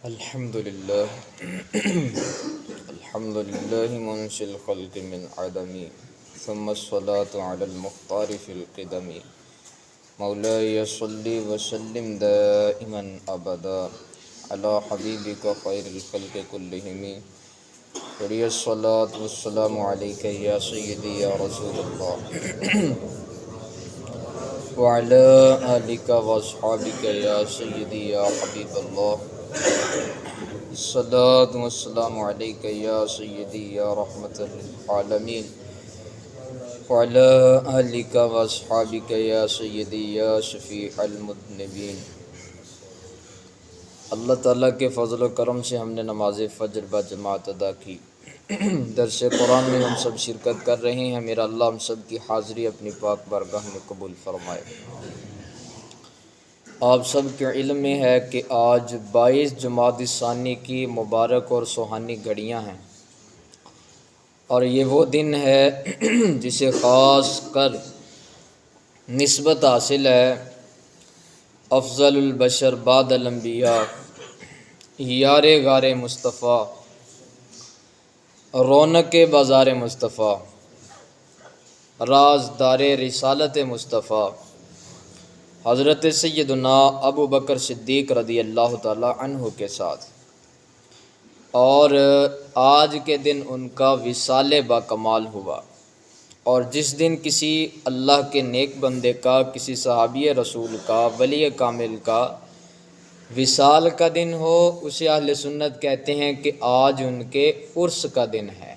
الحمد لله الحمد لله منشئ الخلق من عدم ثم الصلاة على المختار في القدم مولاي صل وسلم دائما أبدا على حبيبك خير الخلق كلهم ولي الصلاة والسلام عليك يا سيدي يا رسول الله وعلى آلك وأصحابك يا سيدي يا حبيب الله الصلاة والسلام عليك يا سيدي يا رحمة للعالمين وعلى آلك وأصحابك يا سيدي يا شفيع المذنبين۔ اللہ تعالیٰ کے فضل و کرم سے ہم نے نماز فجر با جماعت ادا کی، درس قرآن میں ہم سب شرکت کر رہے ہیں۔ میرا اللہ ہم سب کی حاضری اپنی پاک بارگاہ میں قبول فرمائے۔ آپ سب کے علم میں ہے کہ آج 22 جمادی الثانی کی مبارک اور سہانی گھڑیاں ہیں، اور یہ وہ دن ہے جسے خاص کر نسبت حاصل ہے افضل البشر بعد الانبیاء، یار غار مصطفیٰ، رونق بازار مصطفیٰ، رازدار رسالت مصطفیٰ حضرت سیدنا ابو بکر صدیق رضی اللہ تعالی عنہ کے ساتھ، اور آج کے دن ان کا وصال با کمال ہوا۔ اور جس دن کسی اللہ کے نیک بندے کا، کسی صحابی رسول کا، ولی کامل کا وصال کا دن ہو، اسے اہل سنت کہتے ہیں کہ آج ان کے عرس کا دن ہے،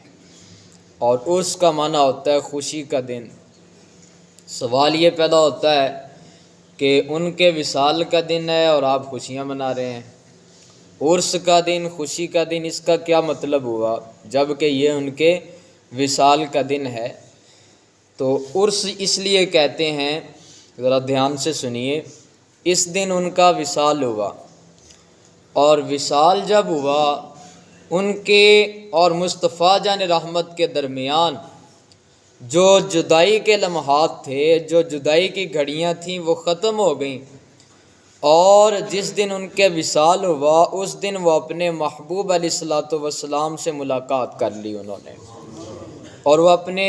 اور عرس کا معنی ہوتا ہے خوشی کا دن۔ سوال یہ پیدا ہوتا ہے کہ ان کے وصال کا دن ہے اور آپ خوشیاں منا رہے ہیں، عرس کا دن، خوشی کا دن، اس کا کیا مطلب ہوا جب کہ یہ ان کے وصال کا دن ہے؟ تو عرس اس لیے کہتے ہیں، ذرا دھیان سے سنیے، اس دن ان کا وصال ہوا، اور وصال جب ہوا ان کے اور مصطفیٰ جان رحمت کے درمیان جو جدائی کے لمحات تھے، جو جدائی کی گھڑیاں تھیں، وہ ختم ہو گئیں، اور جس دن ان کے وصال ہوا اس دن وہ اپنے محبوب علیہ الصلوۃ والسلام سے ملاقات کر لی انہوں نے، اور وہ اپنے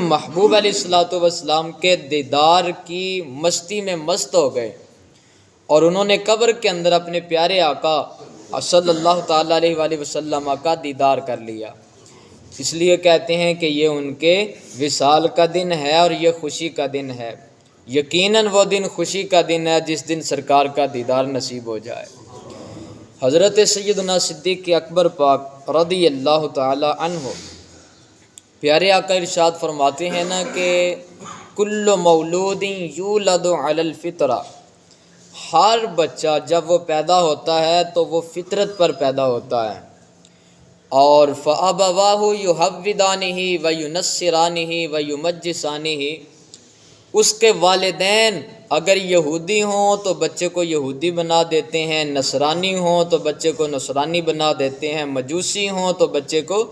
محبوب علیہ الصلوۃ والسلام کے دیدار کی مستی میں مست ہو گئے، اور انہوں نے قبر کے اندر اپنے پیارے آقا صلی اللہ تعالیٰ علیہ وآلہ وسلم کا دیدار کر لیا۔ اس لیے کہتے ہیں کہ یہ ان کے وصال کا دن ہے اور یہ خوشی کا دن ہے۔ یقیناً وہ دن خوشی کا دن ہے جس دن سرکار کا دیدار نصیب ہو جائے۔ حضرت سیدنا صدیق اکبر پاک رضی اللہ تعالی عنہ پیارے آقا ارشاد فرماتے ہیں نا کہ کل مولود یولد علی الفطرہ، ہر بچہ جب وہ پیدا ہوتا ہے تو وہ فطرت پر پیدا ہوتا ہے، اور فَأَبَوَاهُ يُحَوِّدَانِهِ وَيُنَصِّرَانِهِ وَيُمَجِّسَانِهِ، اس کے والدین اگر یہودی ہوں تو بچے کو یہودی بنا دیتے ہیں، نصرانی ہوں تو بچے کو نصرانی بنا دیتے ہیں، مجوسی ہوں تو بچے کو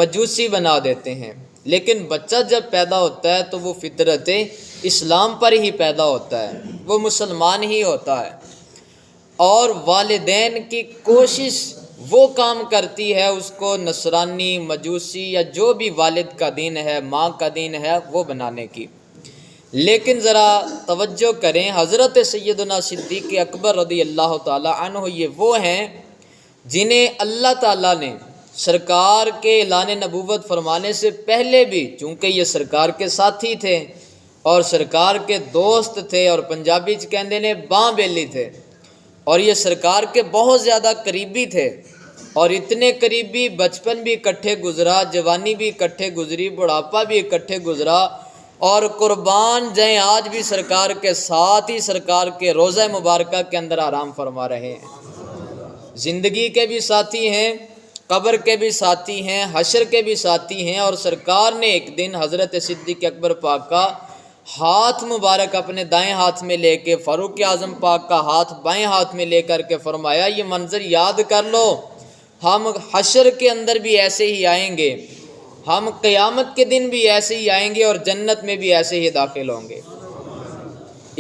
مجوسی بنا دیتے ہیں، لیکن بچہ جب پیدا ہوتا ہے تو وہ فطرت اسلام پر ہی پیدا ہوتا ہے، وہ مسلمان ہی ہوتا ہے، اور والدین کی کوشش وہ کام کرتی ہے اس کو نصرانی، مجوسی یا جو بھی والد کا دین ہے، ماں کا دین ہے، وہ بنانے کی۔ لیکن ذرا توجہ کریں، حضرت سیدنا صدیق اکبر رضی اللہ تعالی عنہ یہ وہ ہیں جنہیں اللہ تعالیٰ نے سرکار کے اعلان نبوت فرمانے سے پہلے بھی، چونکہ یہ سرکار کے ساتھی تھے اور سرکار کے دوست تھے، اور پنجابی کہندے نے باں بیلی تھے، اور یہ سرکار کے بہت زیادہ قریبی تھے، اور اتنے قریبی بچپن بھی اکٹھے گزرا، جوانی بھی اکٹھے گزری، بڑھاپا بھی اکٹھے گزرا، اور قربان جائیں آج بھی سرکار کے ساتھ ہی سرکار کے روضہ مبارکہ کے اندر آرام فرما رہے ہیں۔ زندگی کے بھی ساتھی ہیں، قبر کے بھی ساتھی ہیں، حشر کے بھی ساتھی ہیں، اور سرکار نے ایک دن حضرت صدیق اکبر پاک کا ہاتھ مبارک اپنے دائیں ہاتھ میں لے کے، فاروق اعظم پاک کا ہاتھ بائیں ہاتھ میں لے کر کے فرمایا یہ منظر یاد کر لو، ہم حشر کے اندر بھی ایسے ہی آئیں گے، ہم قیامت کے دن بھی ایسے ہی آئیں گے، اور جنت میں بھی ایسے ہی داخل ہوں گے۔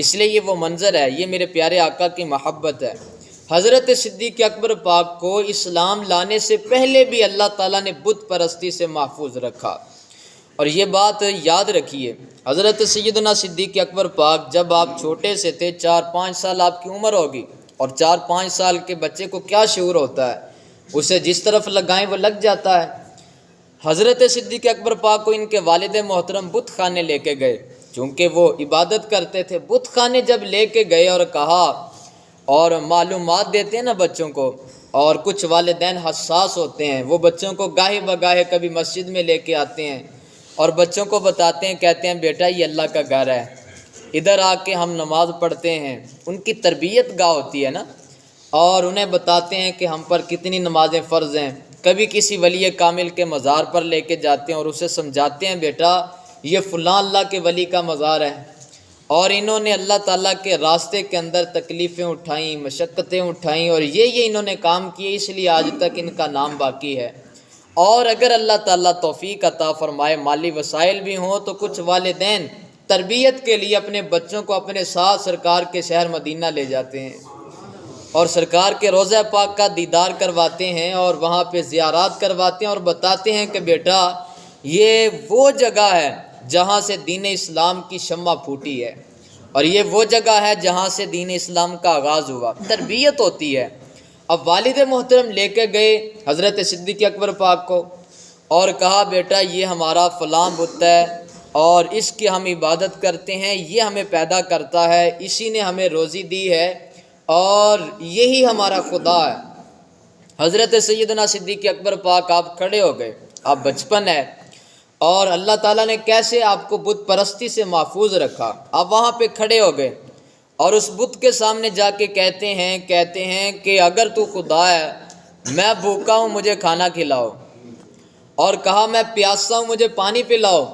اس لیے یہ وہ منظر ہے، یہ میرے پیارے آقا کی محبت ہے۔ حضرت صدیق اکبر پاک کو اسلام لانے سے پہلے بھی اللہ تعالیٰ نے بت پرستی سے محفوظ رکھا۔ اور یہ بات یاد رکھیے، حضرت سیدنا صدیق اکبر پاک جب آپ چھوٹے سے تھے، 4-5 سال آپ کی عمر ہوگی، اور 4-5 سال کے بچے کو کیا شعور ہوتا ہے، اسے جس طرف لگائیں وہ لگ جاتا ہے۔ حضرت صدیق اکبر پاک کو ان کے والد محترم بت خانے لے کے گئے، چونکہ وہ عبادت کرتے تھے۔ بت خانے جب لے کے گئے اور کہا، اور معلومات دیتے ہیں نا بچوں کو، اور کچھ والدین حساس ہوتے ہیں، وہ بچوں کو گاہے بگاہے کبھی مسجد میں لے کے آتے ہیں اور بچوں کو بتاتے ہیں، کہتے ہیں بیٹا یہ اللہ کا گھر ہے، ادھر آ کے ہم نماز پڑھتے ہیں۔ ان کی تربیت گاہ ہوتی ہے نا، اور انہیں بتاتے ہیں کہ ہم پر کتنی نمازیں فرض ہیں۔ کبھی کسی ولی کامل کے مزار پر لے کے جاتے ہیں اور اسے سمجھاتے ہیں، بیٹا یہ فلاں اللہ کے ولی کا مزار ہے، اور انہوں نے اللہ تعالیٰ کے راستے کے اندر تکلیفیں اٹھائیں، مشقتیں اٹھائیں، اور یہ انہوں نے کام کیے، اس لیے آج تک ان کا نام باقی ہے۔ اور اگر اللہ تعالیٰ توفیق عطا فرمائے، مالی وسائل بھی ہوں، تو کچھ والدین تربیت کے لیے اپنے بچوں کو اپنے ساتھ سرکار کے شہر مدینہ لے جاتے ہیں اور سرکار کے روضہ پاک کا دیدار کرواتے ہیں، اور وہاں پہ زیارات کرواتے ہیں، اور بتاتے ہیں کہ بیٹا یہ وہ جگہ ہے جہاں سے دین اسلام کی شمع پھوٹی ہے، اور یہ وہ جگہ ہے جہاں سے دین اسلام کا آغاز ہوا۔ تربیت ہوتی ہے۔ اب والد محترم لے کے گئے حضرت صدیق اکبر پاک کو اور کہا، بیٹا یہ ہمارا فلاں بت ہے، اور اس کی ہم عبادت کرتے ہیں، یہ ہمیں پیدا کرتا ہے، اسی نے ہمیں روزی دی ہے، اور یہی ہمارا خدا ہے۔ حضرت سیدنا صدیق اکبر پاک آپ کھڑے ہو گئے، آپ بچپن ہے، اور اللہ تعالیٰ نے کیسے آپ کو بت پرستی سے محفوظ رکھا۔ آپ وہاں پہ کھڑے ہو گئے اور اس بت کے سامنے جا کے کہتے ہیں کہ اگر تو خدا ہے، میں بھوکا ہوں مجھے کھانا کھلاؤ، اور کہا میں پیاسا ہوں مجھے پانی پلاؤ،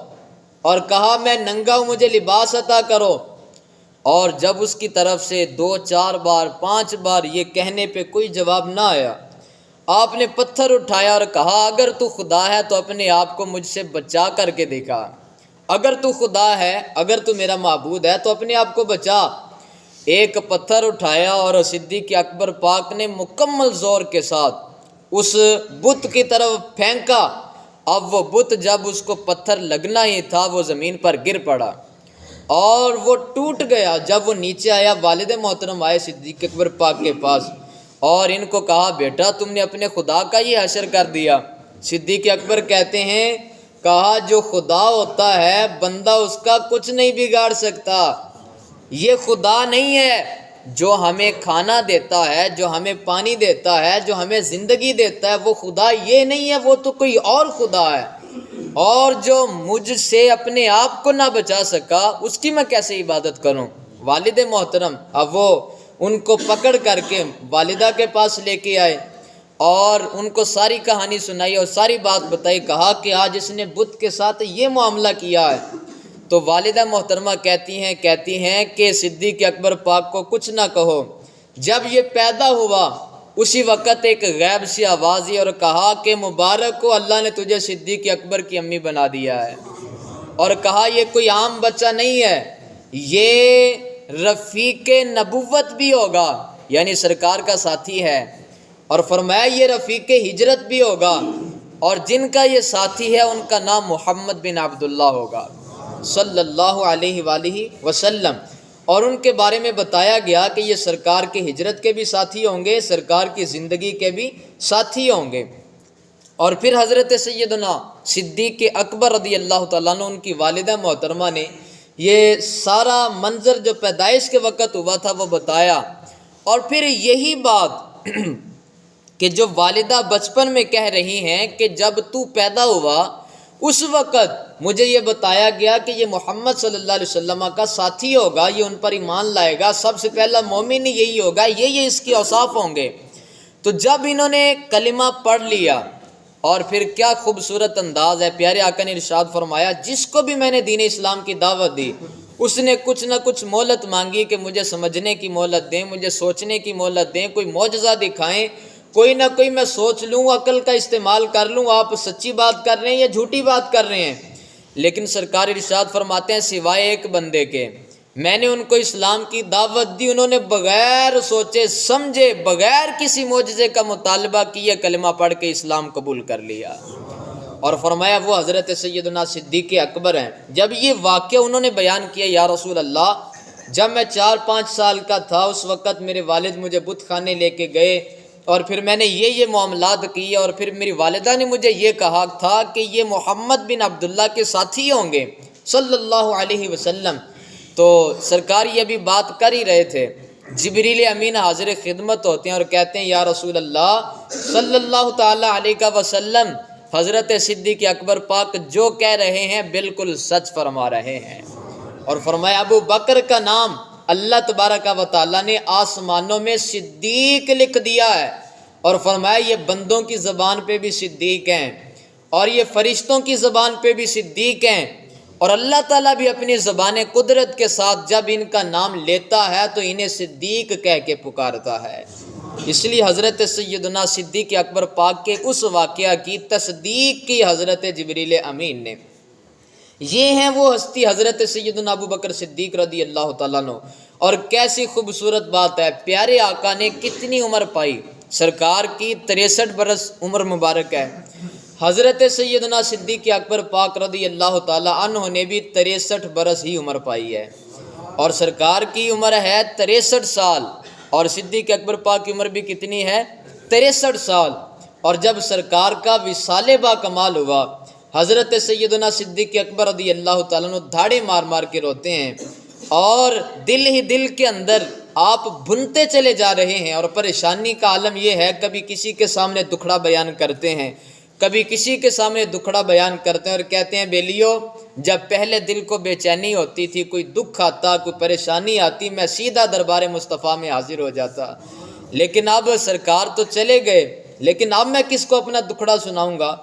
اور کہا میں ننگا ہوں مجھے لباس عطا کرو۔ اور جب اس کی طرف سے 2-4 بار 5 بار یہ کہنے پہ کوئی جواب نہ آیا، آپ نے پتھر اٹھایا اور کہا، اگر تو خدا ہے تو اپنے آپ کو مجھ سے بچا کر کے دکھا، اگر تو خدا ہے، اگر تو میرا معبود ہے تو اپنے آپ کو بچا۔ ایک پتھر اٹھایا اور صدیق اکبر پاک نے مکمل زور کے ساتھ اس بت کی طرف پھینکا۔ اب وہ بت جب اس کو پتھر لگنا ہی تھا وہ زمین پر گر پڑا اور وہ ٹوٹ گیا۔ جب وہ نیچے آیا، والد محترم آئے صدیق اکبر پاک کے پاس اور ان کو کہا، بیٹا تم نے اپنے خدا کا یہ حشر کر دیا۔ صدیق اکبر کہتے ہیں، کہا جو خدا ہوتا ہے بندہ اس کا کچھ نہیں بگاڑ سکتا۔ یہ خدا نہیں ہے جو ہمیں کھانا دیتا ہے، جو ہمیں پانی دیتا ہے، جو ہمیں زندگی دیتا ہے، وہ خدا یہ نہیں ہے، وہ تو کوئی اور خدا ہے۔ اور جو مجھ سے اپنے آپ کو نہ بچا سکا اس کی میں کیسے عبادت کروں۔ والد محترم اب وہ ان کو پکڑ کر کے والدہ کے پاس لے کے آئے اور ان کو ساری کہانی سنائی اور ساری بات بتائی۔ کہا کہ آج اس نے بت کے ساتھ یہ معاملہ کیا ہے۔ تو والدہ محترمہ کہتی ہیں کہ صدیق اکبر پاک کو کچھ نہ کہو۔ جب یہ پیدا ہوا اسی وقت ایک غیب سی آواز آئی اور کہا کہ مبارک ہو، اللہ نے تجھے صدیق اکبر کی امی بنا دیا ہے، اور کہا یہ کوئی عام بچہ نہیں ہے، یہ رفیق نبوت بھی ہوگا، یعنی سرکار کا ساتھی ہے، اور فرمایا یہ رفیق ہجرت بھی ہوگا، اور جن کا یہ ساتھی ہے ان کا نام محمد بن عبداللہ ہوگا صلی اللہ علیہ وآلہ وسلم۔ اور ان کے بارے میں بتایا گیا کہ یہ سرکار کے ہجرت کے بھی ساتھی ہوں گے، سرکار کی زندگی کے بھی ساتھی ہوں گے۔ اور پھر حضرت سیدنا صدیق اکبر رضی اللہ تعالیٰ عنہ ان کی والدہ محترمہ نے یہ سارا منظر جو پیدائش کے وقت ہوا تھا وہ بتایا، اور پھر یہی بات کہ جو والدہ بچپن میں کہہ رہی ہیں کہ جب تو پیدا ہوا اس وقت مجھے یہ بتایا گیا کہ یہ محمد صلی اللہ علیہ وسلم کا ساتھی ہوگا، یہ ان پر ایمان لائے گا، سب سے پہلا مومن یہی ہوگا، یہ اس کے اوصاف ہوں گے۔ تو جب انہوں نے کلمہ پڑھ لیا، اور پھر کیا خوبصورت انداز ہے، پیارے آقا نے ارشاد فرمایا، جس کو بھی میں نے دین اسلام کی دعوت دی اس نے کچھ نہ کچھ مہلت مانگی کہ مجھے سمجھنے کی مہلت دیں، مجھے سوچنے کی مہلت دیں، کوئی معجزہ دکھائیں، کوئی نہ کوئی میں سوچ لوں، عقل کا استعمال کر لوں، آپ سچی بات کر رہے ہیں یا جھوٹی بات کر رہے ہیں۔ لیکن سرکار ارشاد فرماتے ہیں سوائے ایک بندے کے میں نے ان کو اسلام کی دعوت دی، انہوں نے بغیر سوچے سمجھے، بغیر کسی معجزے کا مطالبہ کیے کلمہ پڑھ کے اسلام قبول کر لیا۔ اور فرمایا وہ حضرت سیدنا صدیق اکبر ہیں۔ جب یہ واقعہ انہوں نے بیان کیا، یا رسول اللہ جب میں 4-5 سال کا تھا اس وقت میرے والد مجھے بت خانے لے کے گئے اور پھر میں نے یہ معاملات کیے، اور پھر میری والدہ نے مجھے یہ کہا تھا کہ یہ محمد بن عبداللہ کے ساتھی ہوں گے صلی اللہ علیہ وسلم۔ تو سرکار یہ بھی بات کر ہی رہے تھے، جبریل امین حاضر خدمت ہوتے ہیں اور کہتے ہیں یا رسول اللہ صلی اللہ تعالی علیہ وسلم، حضرت صدیق اکبر پاک جو کہہ رہے ہیں بالکل سچ فرما رہے ہیں۔ اور فرمایا ابو بکر کا نام اللہ تبارک و تعالیٰ نے آسمانوں میں صدیق لکھ دیا ہے، اور فرمایا یہ بندوں کی زبان پہ بھی صدیق ہیں اور یہ فرشتوں کی زبان پہ بھی صدیق ہیں، اور اللہ تعالیٰ بھی اپنی زبان قدرت کے ساتھ جب ان کا نام لیتا ہے تو انہیں صدیق کہہ کے پکارتا ہے۔ اس لیے حضرت سیدنا صدیق اکبر پاک کے اس واقعہ کی تصدیق کی حضرت جبریل امین نے۔ یہ ہیں وہ ہستی حضرت سیدنا ابو بکر صدیق رضی اللہ تعالیٰ عنہ۔ اور کیسی خوبصورت بات ہے، پیارے آقا نے کتنی عمر پائی، سرکار کی 63 برس عمر مبارک ہے۔ حضرت سیدنا صدیق اکبر پاک رضی اللہ تعالیٰ عنہ نے بھی 63 برس ہی عمر پائی ہے، اور سرکار کی عمر ہے 63 سال، اور صدیق اکبر پاک کی عمر بھی کتنی ہے 63 سال۔ اور جب سرکار کا وصال با کمال ہوا، حضرت سیدنا صدیق اکبر رضی اللہ تعالیٰ عنہ دھاڑے مار مار کے روتے ہیں، اور دل ہی دل کے اندر آپ بھنتے چلے جا رہے ہیں، اور پریشانی کا عالم یہ ہے کبھی کسی کے سامنے دکھڑا بیان کرتے ہیں، کبھی کسی کے سامنے دکھڑا بیان کرتے ہیں اور کہتے ہیں بیلیو جب پہلے دل کو بے چینی ہوتی تھی، کوئی دکھ آتا، کوئی پریشانی آتی، میں سیدھا دربار مصطفیٰ میں حاضر ہو جاتا، لیکن اب سرکار تو چلے گئے، لیکن اب میں کس کو اپنا دکھڑا سناؤں گا؟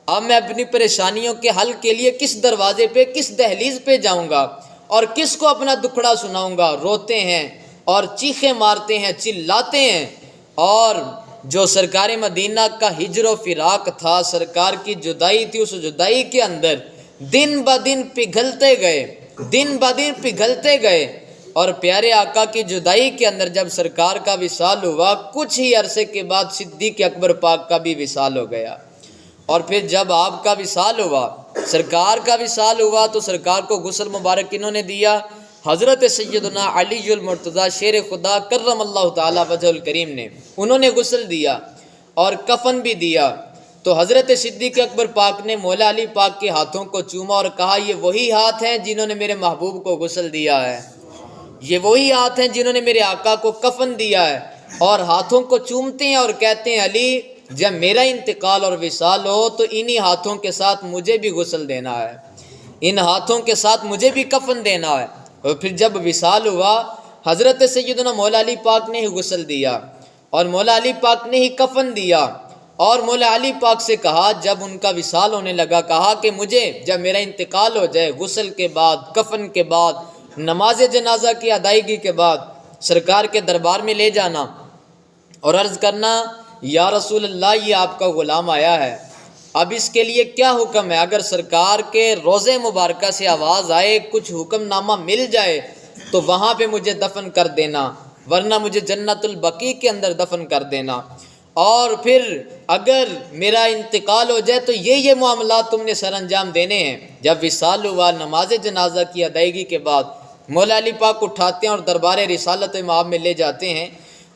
اب میں اپنی پریشانیوں کے حل کے لیے کس دروازے پہ، کس دہلیز پہ جاؤں گا اور کس کو اپنا دکھڑا سناؤں گا؟ روتے ہیں اور چیخیں مارتے ہیں، چلاتے ہیں۔ اور جو سرکار مدینہ کا ہجر و فراق تھا، سرکار کی جدائی تھی، اس جدائی کے اندر دن بدن پگھلتے گئے، دن بدن پگھلتے گئے، اور پیارے آقا کی جدائی کے اندر جب سرکار کا وصال ہوا، کچھ ہی عرصے کے بعد صدیق اکبر پاک کا بھی وصال ہو گیا۔ اور پھر جب آپ کا وصال ہوا، سرکار کا وصال ہوا، تو سرکار کو غسل مبارک انہوں نے دیا، حضرت سیدنا علی المرتضیٰ شیر خدا کرم اللہ تعالی وجہ الکریم نے، انہوں نے غسل دیا اور کفن بھی دیا۔ تو حضرت صدیق اکبر پاک نے مولا علی پاک کے ہاتھوں کو چوما اور کہا یہ وہی ہاتھ ہیں جنہوں نے میرے محبوب کو غسل دیا ہے، یہ وہی ہاتھ ہیں جنہوں نے میرے آقا کو کفن دیا ہے، اور ہاتھوں کو چومتے ہیں اور کہتے ہیں علی جب میرا انتقال اور وصال ہو تو انہی ہاتھوں کے ساتھ مجھے بھی غسل دینا ہے، ان ہاتھوں کے ساتھ مجھے بھی کفن دینا ہے۔ اور پھر جب وصال ہوا، حضرت سیدنا مولا علی پاک نے ہی غسل دیا اور مولا علی پاک نے ہی کفن دیا، اور مولا علی پاک سے کہا جب ان کا وصال ہونے لگا، کہا کہ مجھے جب میرا انتقال ہو جائے، غسل کے بعد، کفن کے بعد، نماز جنازہ کی ادائیگی کے بعد سرکار کے دربار میں لے جانا اور عرض کرنا یا رسول اللہ یہ آپ کا غلام آیا ہے، اب اس کے لیے کیا حکم ہے؟ اگر سرکار کے روضے مبارکہ سے آواز آئے، کچھ حکم نامہ مل جائے تو وہاں پہ مجھے دفن کر دینا، ورنہ مجھے جنت البقیع کے اندر دفن کر دینا، اور پھر اگر میرا انتقال ہو جائے تو یہ معاملات تم نے سر انجام دینے ہیں۔ جب وصال ہوا، نماز جنازہ کی ادائیگی کے بعد مولا علی پاک اٹھاتے ہیں اور دربار رسالت مآب میں لے جاتے ہیں،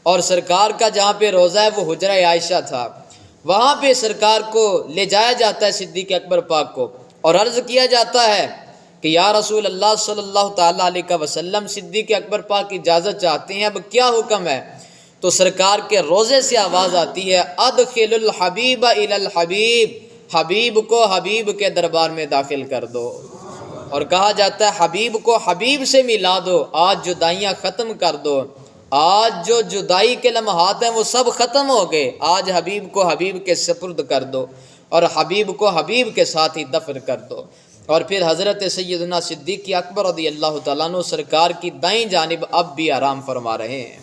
اور سرکار کا جہاں پہ روضہ ہے وہ حجرہ عائشہ تھا، وہاں پہ سرکار کو لے جایا جاتا ہے صدیق اکبر پاک کو، اور عرض کیا جاتا ہے کہ یا رسول اللہ صلی اللہ تعالیٰ علیہ وسلم صدیق اکبر پاک اجازت چاہتے ہیں، اب کیا حکم ہے؟ تو سرکار کے روضے سے آواز آتی ہے ادخل الحبیب الی الحبیب، حبیب کو حبیب کے دربار میں داخل کر دو، اور کہا جاتا ہے حبیب کو حبیب سے ملا دو، آج جدائیاں ختم کر دو، آج جو جدائی کے لمحات ہیں وہ سب ختم ہو گئے، آج حبیب کو حبیب کے سپرد کر دو اور حبیب کو حبیب کے ساتھ ہی دفن کر دو۔ اور پھر حضرت سیدنا صدیق اکبر رضی اللہ تعالیٰ عنہ سرکار کی دائیں جانب اب بھی آرام فرما رہے ہیں،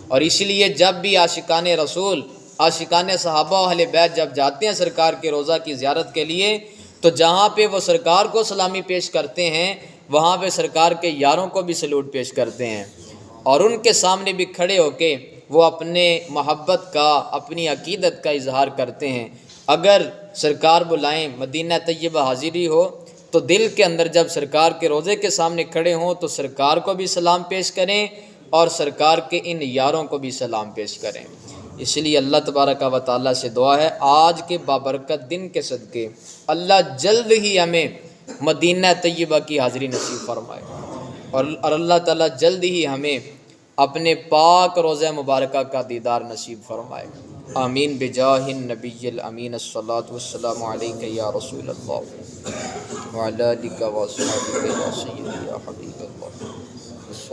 اور اس لیے جب بھی عاشقان رسول، عاشقان صحابہ و اہل بیت جب جاتے ہیں سرکار کے روضہ کی زیارت کے لیے، تو جہاں پہ وہ سرکار کو سلامی پیش کرتے ہیں وہاں پہ سرکار کے یاروں کو بھی سلوٹ پیش کرتے ہیں اور ان کے سامنے بھی کھڑے ہو کے وہ اپنے محبت کا اپنی عقیدت کا اظہار کرتے ہیں۔ اگر سرکار بلائیں مدینہ طیبہ حاضری ہو تو دل کے اندر جب سرکار کے روضے کے سامنے کھڑے ہوں تو سرکار کو بھی سلام پیش کریں اور سرکار کے ان یاروں کو بھی سلام پیش کریں۔ اس لیے اللہ تبارک و تعالیٰ سے دعا ہے آج کے بابرکت دن کے صدقے اللہ جلد ہی ہمیں مدینہ طیبہ کی حاضری نصیب فرمائے اور اللہ تعالیٰ جلد ہی ہمیں اپنے پاک روضہ مبارکہ کا دیدار نصیب فرمائے۔ آمین بجاہ النبی الامین الصلاۃ والسلام علیک یا رسول اللہ وعلی آلک و اصحابک یا سیدی یا حبیب اللہ۔